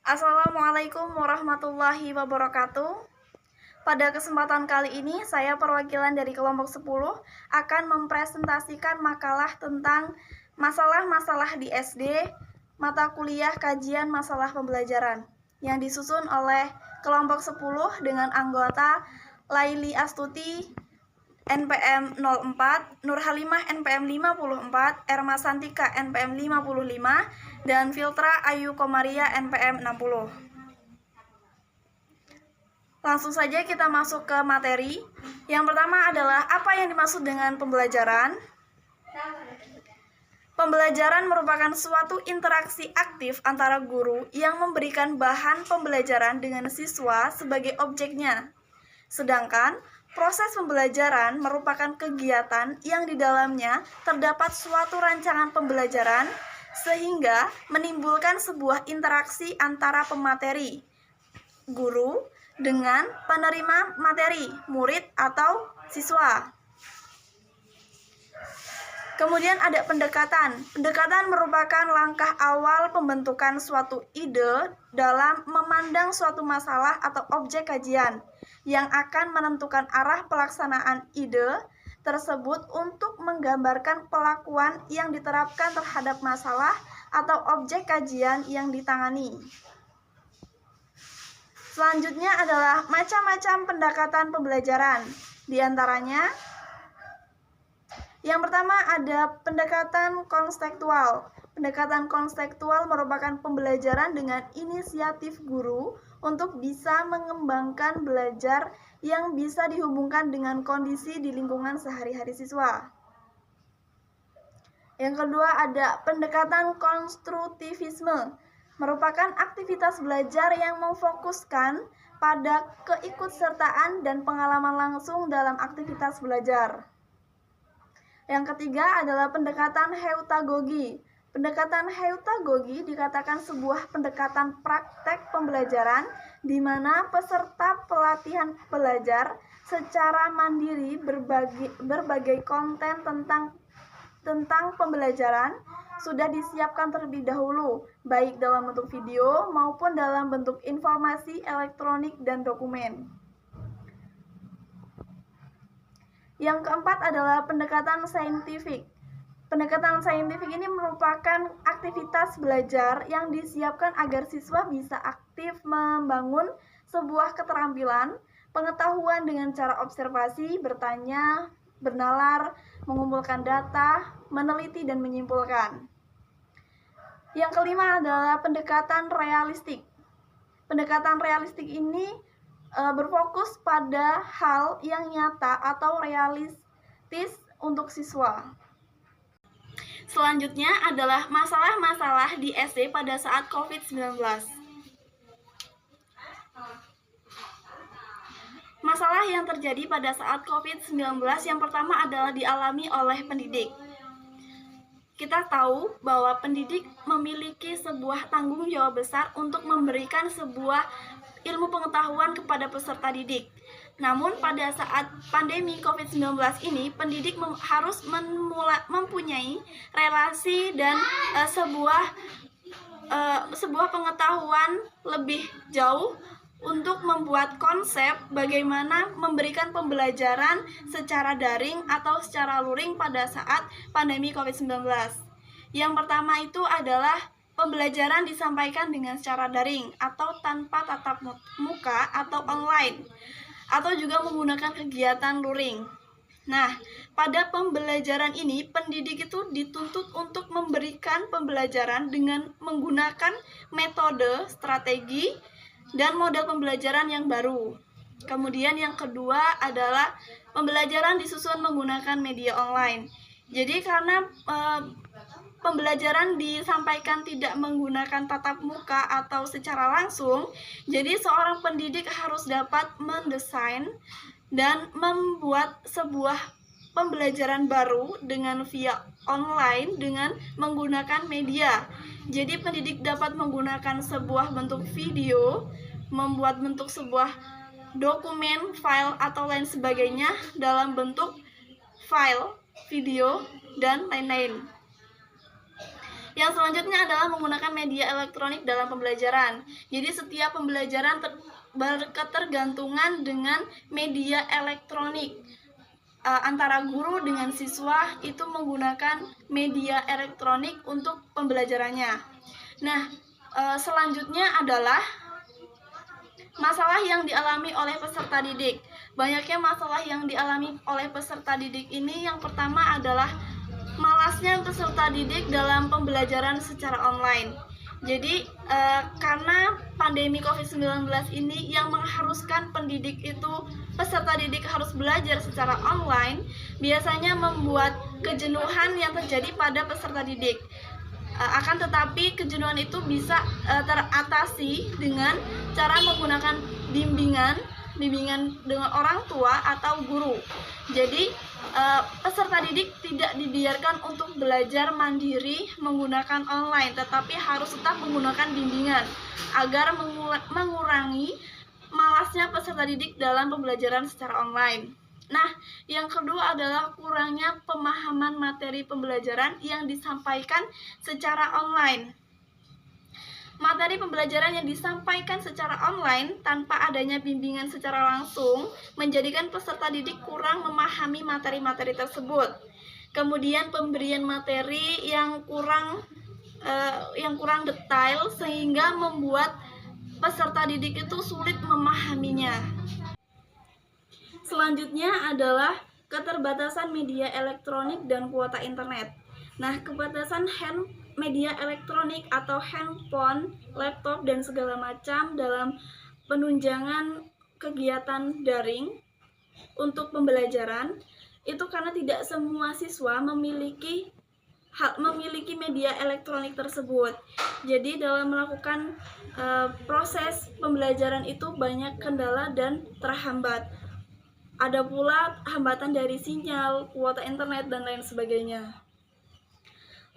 Assalamualaikum warahmatullahi wabarakatuh. Pada kesempatan kali ini, saya perwakilan dari kelompok 10 akan mempresentasikan makalah tentang masalah-masalah di SD, mata kuliah kajian masalah pembelajaran, yang disusun oleh kelompok 10 dengan anggota Laili Astuti, NPM 04, Nur Halimah NPM 54, Erma Santika NPM 55, dan Filtra Ayu Komaria NPM 60. Langsung saja kita masuk ke materi. Yang pertama adalah apa yang dimaksud dengan pembelajaran. Pembelajaran merupakan suatu interaksi aktif antara guru yang memberikan bahan pembelajaran dengan siswa sebagai objeknya. Sedangkan proses pembelajaran merupakan kegiatan yang di dalamnya terdapat suatu rancangan pembelajaran sehingga menimbulkan sebuah interaksi antara pemateri, guru, dengan penerima materi, murid atau siswa. Kemudian ada pendekatan. Pendekatan merupakan langkah awal pembentukan suatu ide dalam memandang suatu masalah atau objek kajian yang akan menentukan arah pelaksanaan ide tersebut untuk menggambarkan pelakuan yang diterapkan terhadap masalah atau objek kajian yang ditangani. Selanjutnya adalah macam-macam pendekatan pembelajaran. Di antaranya, yang pertama ada pendekatan konstektual. Pendekatan konstektual merupakan pembelajaran dengan inisiatif guru untuk bisa mengembangkan belajar yang bisa dihubungkan dengan kondisi di lingkungan sehari-hari siswa. Yang kedua ada pendekatan konstruktivisme, merupakan aktivitas belajar yang memfokuskan pada keikutsertaan dan pengalaman langsung dalam aktivitas belajar. Yang ketiga adalah pendekatan heutagogi. Pendekatan heutagogi dikatakan sebuah pendekatan praktek pembelajaran di mana peserta pelatihan belajar secara mandiri berbagai konten tentang pembelajaran sudah disiapkan terlebih dahulu, baik dalam bentuk video maupun dalam bentuk informasi elektronik dan dokumen. Yang keempat adalah pendekatan saintifik. Pendekatan saintifik ini merupakan aktivitas belajar yang disiapkan agar siswa bisa aktif membangun sebuah keterampilan, pengetahuan dengan cara observasi, bertanya, bernalar, mengumpulkan data, meneliti, dan menyimpulkan. Yang kelima adalah pendekatan realistik. Pendekatan realistik ini berfokus pada hal yang nyata atau realistis untuk siswa. Selanjutnya adalah masalah-masalah di SD pada saat COVID-19. Masalah yang terjadi pada saat COVID-19 yang pertama adalah dialami oleh pendidik. Kita tahu bahwa pendidik memiliki sebuah tanggung jawab besar untuk memberikan sebuah ilmu pengetahuan kepada peserta didik. Namun pada saat pandemi COVID-19 ini, pendidik harus mempunyai relasi dan sebuah pengetahuan lebih jauh untuk membuat konsep bagaimana memberikan pembelajaran secara daring atau secara luring pada saat pandemi COVID-19. Yang pertama itu adalah pembelajaran disampaikan dengan secara daring atau tanpa tatap muka atau online, atau juga menggunakan kegiatan luring. Nah, pada pembelajaran ini, pendidik itu dituntut untuk memberikan pembelajaran dengan menggunakan metode, strategi, dan model pembelajaran yang baru. Kemudian yang kedua adalah pembelajaran disusun menggunakan media online. Jadi karena pembelajaran disampaikan tidak menggunakan tatap muka atau secara langsung, jadi seorang pendidik harus dapat mendesain dan membuat sebuah pembelajaran baru dengan via online dengan menggunakan media. Jadi pendidik dapat menggunakan sebuah bentuk video, membuat bentuk sebuah dokumen, file, atau lain sebagainya dalam bentuk file, video, dan lain-lain. Yang selanjutnya adalah menggunakan media elektronik dalam pembelajaran. Jadi setiap pembelajaran berketergantungan dengan media elektronik. Antara guru dengan siswa itu menggunakan media elektronik untuk pembelajarannya. Nah, selanjutnya adalah masalah yang dialami oleh peserta didik. Banyaknya masalah yang dialami oleh peserta didik ini yang pertama adalah malasnya peserta didik dalam pembelajaran secara online. Jadi karena pandemi COVID-19 ini yang mengharuskan pendidik itu, peserta didik harus belajar secara online, biasanya membuat kejenuhan yang terjadi pada peserta didik. Akan tetapi kejenuhan itu bisa teratasi dengan cara menggunakan bimbingan dengan orang tua atau guru. Jadi peserta didik tidak dibiarkan untuk belajar mandiri menggunakan online, tetapi harus tetap menggunakan bimbingan agar mengurangi malasnya peserta didik dalam pembelajaran secara online. Nah, yang kedua adalah kurangnya pemahaman materi pembelajaran yang disampaikan secara online. Materi pembelajaran yang disampaikan secara online tanpa adanya bimbingan secara langsung menjadikan peserta didik kurang memahami materi-materi tersebut. Kemudian pemberian materi yang kurang detail sehingga membuat peserta didik itu sulit memahaminya. Selanjutnya adalah keterbatasan media elektronik dan kuota internet. Nah, keterbatasan media elektronik atau handphone, laptop, dan segala macam dalam penunjangan kegiatan daring untuk pembelajaran itu karena tidak semua siswa memiliki media elektronik tersebut. Jadi dalam melakukan proses pembelajaran itu banyak kendala dan terhambat. Ada pula hambatan dari sinyal, kuota internet, dan lain sebagainya.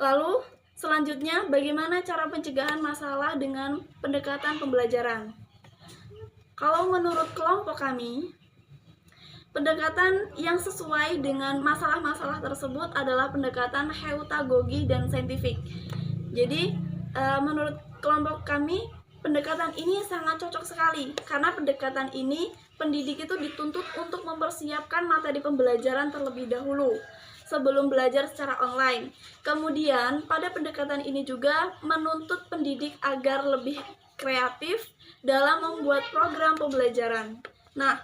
Lalu selanjutnya, bagaimana cara pencegahan masalah dengan pendekatan pembelajaran? Kalau menurut kelompok kami, pendekatan yang sesuai dengan masalah-masalah tersebut adalah pendekatan heutagogi dan saintifik. Jadi, menurut kelompok kami, pendekatan ini sangat cocok sekali karena pendekatan ini pendidik itu dituntut untuk mempersiapkan materi pembelajaran terlebih dahulu sebelum belajar secara online. Kemudian, pada pendekatan ini juga menuntut pendidik agar lebih kreatif dalam membuat program pembelajaran. Nah,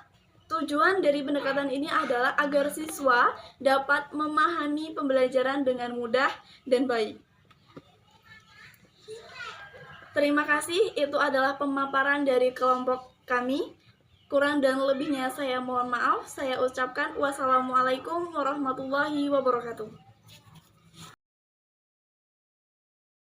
tujuan dari pendekatan ini adalah agar siswa dapat memahami pembelajaran dengan mudah dan baik. Terima kasih, itu adalah pemaparan dari kelompok kami. Kurang dan lebihnya saya mohon maaf. Saya ucapkan wassalamualaikum warahmatullahi wabarakatuh.